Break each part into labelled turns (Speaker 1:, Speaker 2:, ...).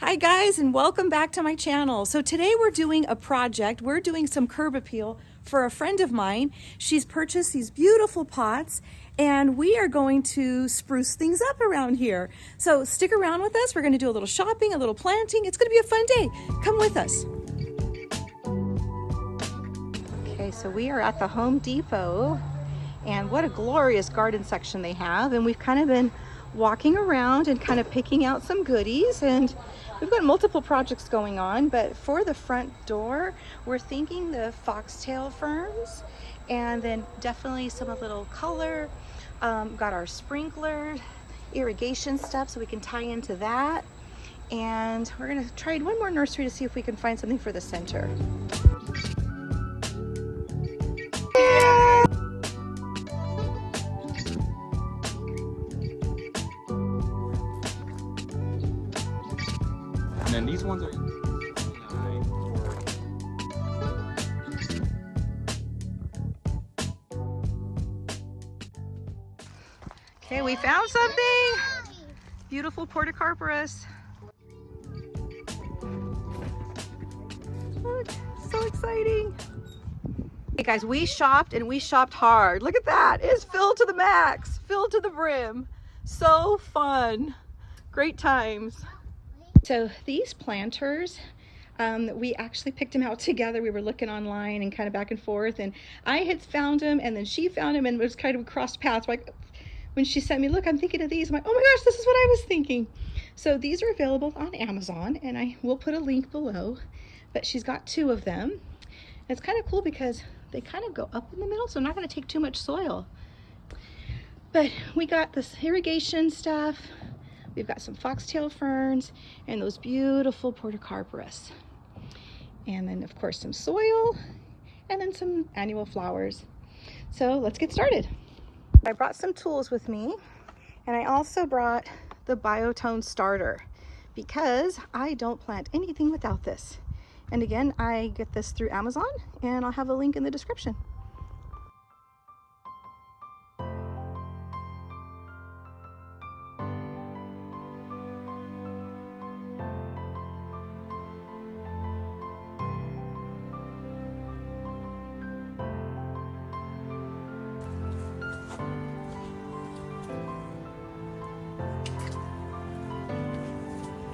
Speaker 1: Hi guys, and welcome back to my channel. So today we're doing a project. We're doing some curb appeal for a friend of mine. She's purchased these beautiful pots and we are going to spruce things up around here. So stick around with us. We're going to do a little shopping, a little planting. It's going to be a fun day. Come with us. Okay, so we are at the Home Depot and what a glorious garden section they have. And we've kind of been walking around and kind of picking out some goodies, and we've got multiple projects going on, but for the front door we're thinking the foxtail ferns, and then definitely some a little color. Got our sprinkler irrigation stuff so we can tie into that, and we're gonna try one more nursery to see if we can find something for the center.
Speaker 2: And then these ones are
Speaker 1: Okay, we found something. Beautiful portocarpus. Look, so exciting. Hey guys, we shopped and we shopped hard. Look at that. It's filled to the max, filled to the brim. So fun. Great times. So these planters, we actually picked them out together. We were looking online and kind of back and forth, and I had found them and then she found them, and it was kind of crossed paths. Like when she sent me, look, I'm thinking of these. I'm like, oh my gosh, this is what I was thinking. So these are available on Amazon, and I will put a link below, but she's got 2 of them. And it's kind of cool because they kind of go up in the middle, so I'm not going to take too much soil. But we got this irrigation stuff. We've got some foxtail ferns and those beautiful portocarpus. And then of course some soil and then some annual flowers. So let's get started. I brought some tools with me, and I also brought the biotone starter because I don't plant anything without this. And again, I get this through Amazon, and I'll have a link in the description.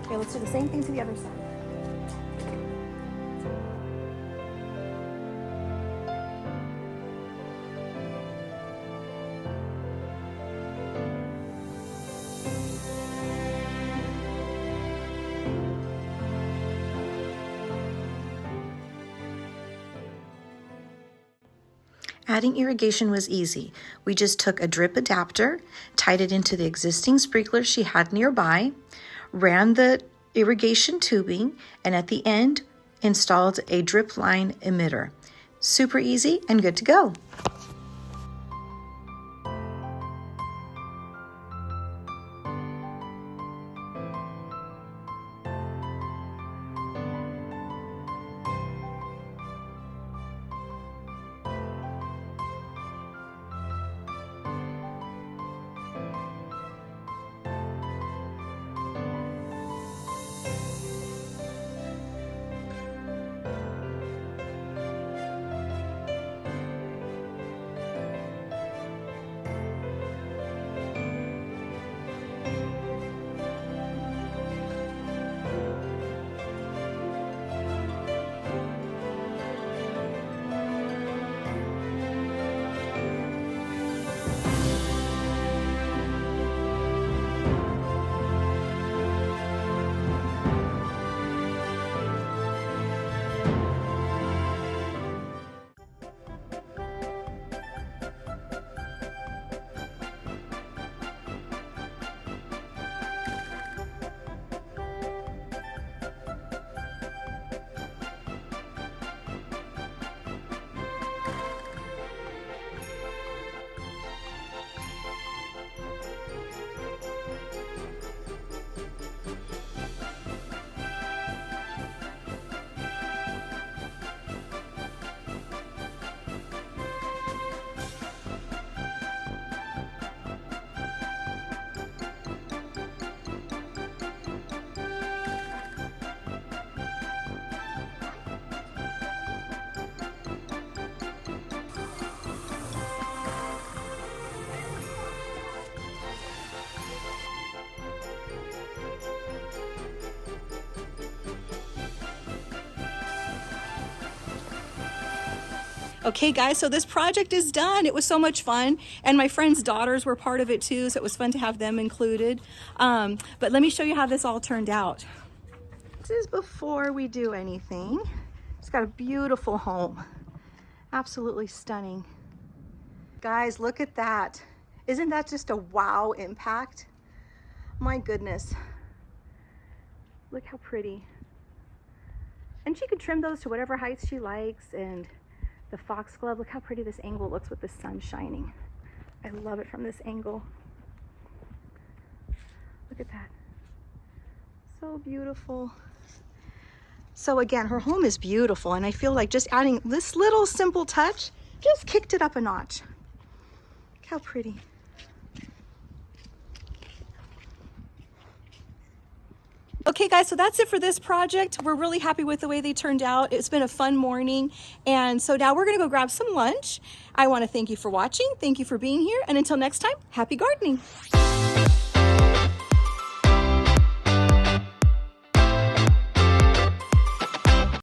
Speaker 1: Okay, let's do the same thing to the other side.
Speaker 3: Adding irrigation was easy. We just took a drip adapter, tied it into the existing sprinkler she had nearby, ran the irrigation tubing, and at the end installed a drip line emitter. Super easy and good to go.
Speaker 1: Okay guys, so this project is done. It was so much fun, and my friends' daughters were part of it too, so it was fun to have them included. But let me show you how this all turned out. This is before we do anything. It's got a beautiful home. Absolutely stunning. Guys, look at that. Isn't that just a wow impact? My goodness. Look how pretty. And she could trim those to whatever height she likes, and the foxglove, look how pretty this angle looks with the sun shining. I love it from this angle. Look at that. So beautiful. So again, her home is beautiful, and I feel like just adding this little simple touch just kicked it up a notch. Look how pretty. Okay guys, so that's it for this project. We're really happy with the way they turned out. It's been a fun morning, and so now we're gonna go grab some lunch. I wanna thank you for watching, thank you for being here, and until next time, happy gardening.